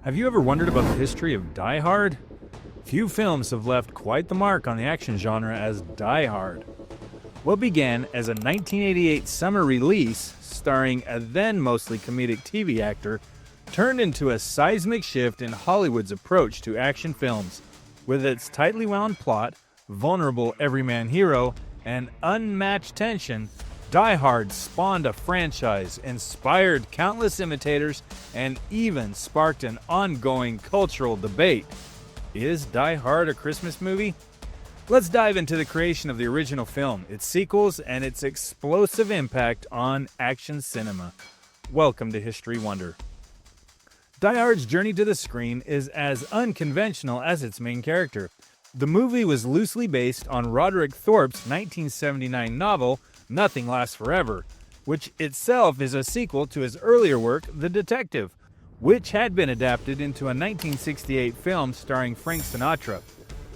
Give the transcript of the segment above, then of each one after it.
Have you ever wondered about the history of Die Hard? Few films have left quite the mark on the action genre as Die Hard. What began as a 1988 summer release starring a then mostly comedic TV actor turned into a seismic shift in Hollywood's approach to action films. With its tightly wound plot, vulnerable everyman hero, and unmatched tension, Die Hard spawned a franchise, inspired countless imitators, and even sparked an ongoing cultural debate. Is Die Hard a Christmas movie? Let's dive into the creation of the original film, its sequels, and its explosive impact on action cinema. Welcome to History Wonder. Die Hard's journey to the screen is as unconventional as its main character. The movie was loosely based on Roderick Thorpe's 1979 novel, Nothing Lasts Forever, which itself is a sequel to his earlier work, The Detective, which had been adapted into a 1968 film starring Frank Sinatra.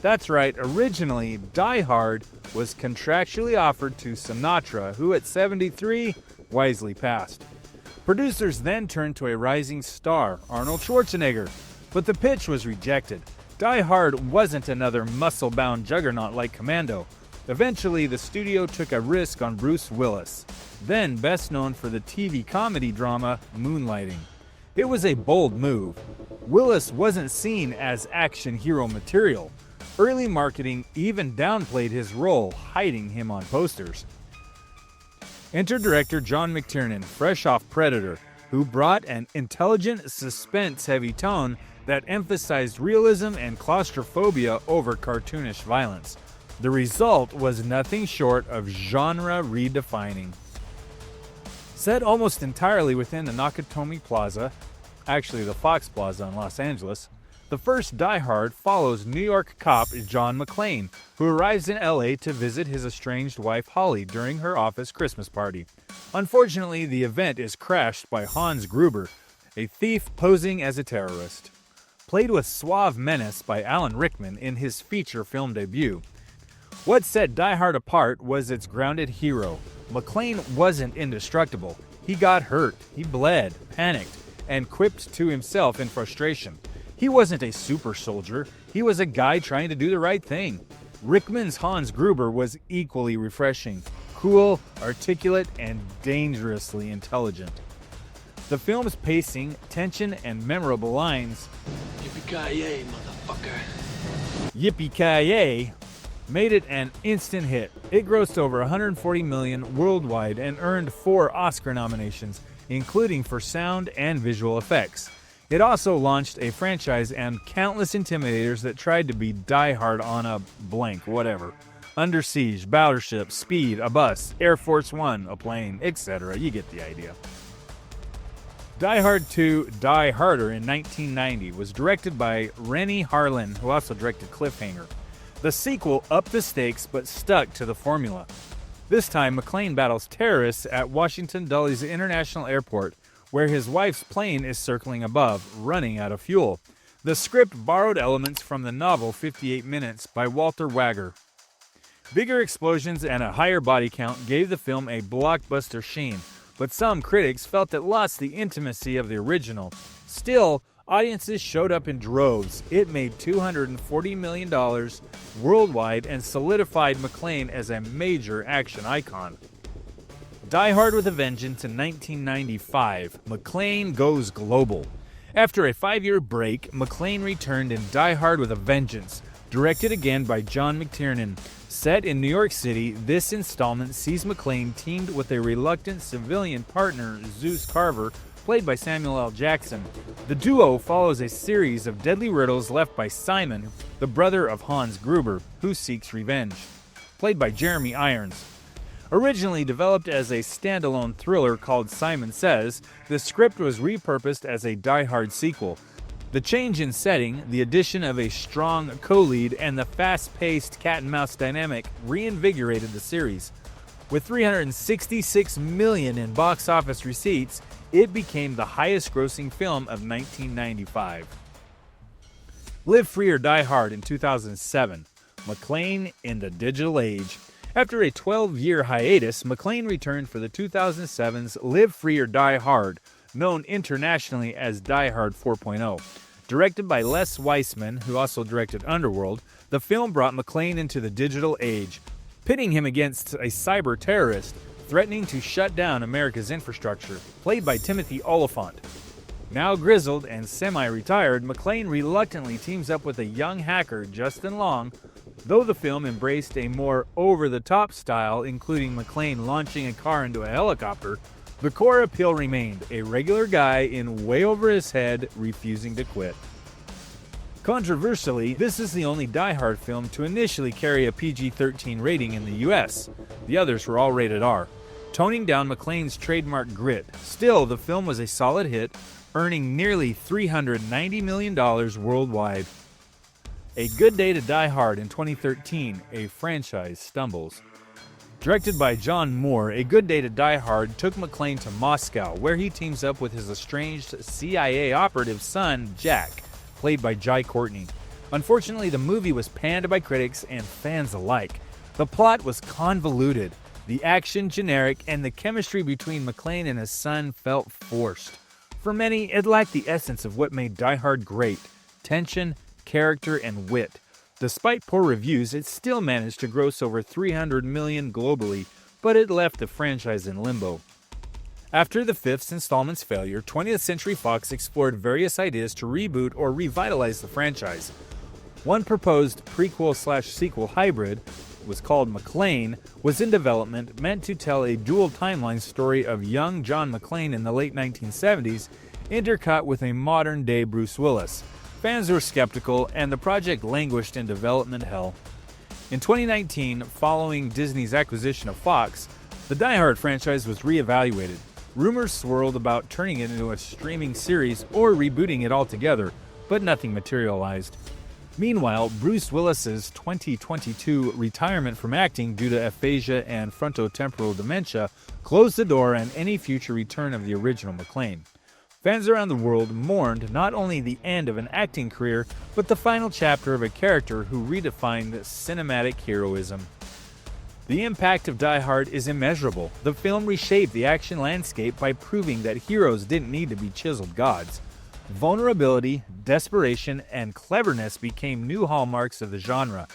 That's right, originally, Die Hard was contractually offered to Sinatra, who at 73 wisely passed. Producers then turned to a rising star, Arnold Schwarzenegger, but the pitch was rejected. Die Hard wasn't another muscle-bound juggernaut like Commando. Eventually, the studio took a risk on Bruce Willis, then best known for the TV comedy drama Moonlighting. It was a bold move. Willis wasn't seen as action hero material. Early marketing even downplayed his role, hiding him on posters. Enter director John McClane, fresh off Predator, who brought an intelligent, suspense-heavy tone that emphasized realism and claustrophobia over cartoonish violence. The result was nothing short of genre redefining. Set almost entirely within the Nakatomi Plaza, actually the Fox Plaza in Los Angeles, the first Die Hard follows New York cop John McClane, who arrives in LA to visit his estranged wife Holly during her office Christmas party. Unfortunately, the event is crashed by Hans Gruber, a thief posing as a terrorist. Played with suave menace by Alan Rickman in his feature film debut. What set Die Hard apart was its grounded hero. McClane wasn't indestructible. He got hurt, he bled, panicked, and quipped to himself in frustration. He wasn't a super soldier, he was a guy trying to do the right thing. Rickman's Hans Gruber was equally refreshing, cool, articulate, and dangerously intelligent. The film's pacing, tension, and memorable lines, "Yippee-ki-yay, motherfucker," "Yippee-ki-yay," made it an instant hit. It grossed over $140 million worldwide and earned 4 Oscar nominations, including for sound and visual effects. It also launched a franchise and countless intimidators that tried to be Die Hard on a blank whatever. Under Siege, Battleship, Speed, a bus, Air Force One, a plane, etc. You get the idea. Die Hard 2: Die Harder in 1990 was directed by Rennie Harlin, who also directed Cliffhanger. The sequel upped the stakes but stuck to the formula. This time, McClane battles terrorists at Washington Dulles International Airport, where his wife's plane is circling above, running out of fuel. The script borrowed elements from the novel 58 Minutes by Walter Wager. Bigger explosions and a higher body count gave the film a blockbuster sheen, but some critics felt it lost the intimacy of the original. Still, audiences showed up in droves. It made $240 million worldwide and solidified McClane as a major action icon. Die Hard with a Vengeance in 1995, McClane goes global. After a 5-year break, McClane returned in Die Hard with a Vengeance, directed again by John McClane. Set in New York City, this installment sees McClane teamed with a reluctant civilian partner, Zeus Carver, played by Samuel L. Jackson. The duo follows a series of deadly riddles left by Simon, the brother of Hans Gruber, who seeks revenge, played by Jeremy Irons. Originally developed as a standalone thriller called Simon Says, the script was repurposed as a Die Hard sequel. The change in setting, the addition of a strong co-lead, and the fast-paced cat-and-mouse dynamic reinvigorated the series. With $366 million in box office receipts, it became the highest-grossing film of 1995. Live Free or Die Hard in 2007. McClane in the digital age. After a 12-year hiatus, McClane returned for the 2007's Live Free or Die Hard, known internationally as Die Hard 4.0. Directed by Les Weissman, who also directed Underworld, the film brought McClane into the digital age, pitting him against a cyber terrorist threatening to shut down America's infrastructure, played by Timothy Olyphant. Now grizzled and semi-retired, McClane reluctantly teams up with a young hacker, Justin Long. Though the film embraced a more over-the-top style, including McClane launching a car into a helicopter, the core appeal remained: a regular guy in way over his head, refusing to quit. Controversially, this is the only Die Hard film to initially carry a PG-13 rating in the US. The others were all rated R, toning down McClane's trademark grit. Still, the film was a solid hit, earning nearly $390 million worldwide. A Good Day to Die Hard in 2013, a franchise stumbles. Directed by John Moore, A Good Day to Die Hard took McClane to Moscow, where he teams up with his estranged CIA operative son, Jack, played by Jai Courtney. Unfortunately, the movie was panned by critics and fans alike. The plot was convoluted, the action generic, and the chemistry between McClane and his son felt forced. For many, it lacked the essence of what made Die Hard great: tension, character, and wit. Despite poor reviews, it still managed to gross over $300 million globally, but it left the franchise in limbo. After the fifth installment's failure, 20th Century Fox explored various ideas to reboot or revitalize the franchise. One proposed prequel/sequel hybrid, was called McClane, was in development, meant to tell a dual timeline story of young John McClane in the late 1970s, intercut with a modern-day Bruce Willis. Fans were skeptical, and the project languished in development hell. In 2019, following Disney's acquisition of Fox, the Die Hard franchise was reevaluated. Rumors swirled about turning it into a streaming series or rebooting it altogether, but nothing materialized. Meanwhile, Bruce Willis's 2022 retirement from acting due to aphasia and frontotemporal dementia closed the door on any future return of the original McClane. Fans around the world mourned not only the end of an acting career, but the final chapter of a character who redefined cinematic heroism. The impact of Die Hard is immeasurable. The film reshaped the action landscape by proving that heroes didn't need to be chiseled gods. Vulnerability, desperation, and cleverness became new hallmarks of the genre.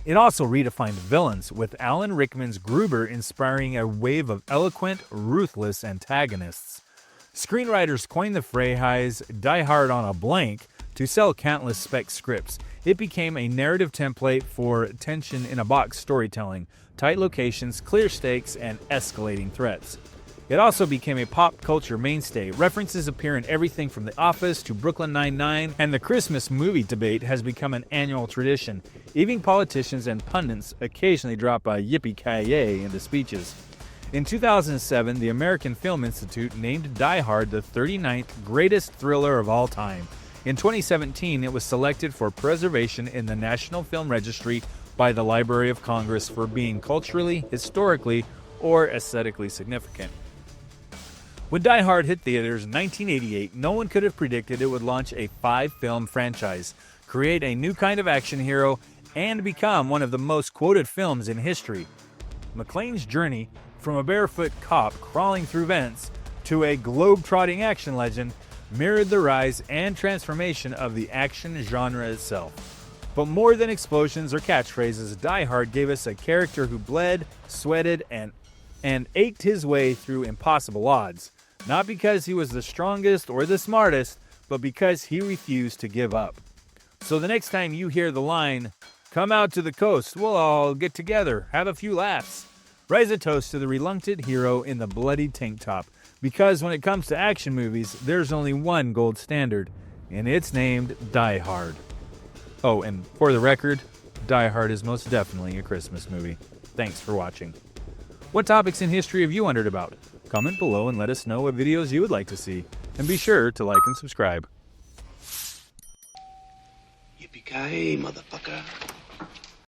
It also redefined villains, with Alan Rickman's Gruber inspiring a wave of eloquent, ruthless antagonists. Screenwriters coined the phrase "Die Hard on a blank" to sell countless spec scripts. It became a narrative template for tension-in-a-box storytelling, tight locations, clear stakes, and escalating threats. It also became a pop culture mainstay. References appear in everything from The Office to Brooklyn Nine-Nine, and the Christmas movie debate has become an annual tradition. Even politicians and pundits occasionally drop a yippee-ki-yay into speeches. In 2007, the American Film Institute named Die Hard the 39th greatest thriller of all time. In 2017, it was selected for preservation in the National Film Registry by the Library of Congress for being culturally, historically, or aesthetically significant. When Die Hard hit theaters in 1988, no one could have predicted it would launch a 5-film franchise, create a new kind of action hero, and become one of the most quoted films in history. McClane's journey, from a barefoot cop crawling through vents to a globe-trotting action legend, mirrored the rise and transformation of the action genre itself. But more than explosions or catchphrases, Die Hard gave us a character who bled, sweated, and ached his way through impossible odds. Not because he was the strongest or the smartest, but because he refused to give up. So the next time you hear the line, "Come out to the coast, we'll all get together, have a few laughs," raise a toast to the reluctant hero in the bloody tank top. Because when it comes to action movies, there's only one gold standard, and it's named Die Hard. Oh, and for the record, Die Hard is most definitely a Christmas movie. Thanks for watching. What topics in history have you wondered about? Comment below and let us know what videos you would like to see. And be sure to like and subscribe. Yippee-ki-yay, motherfucker.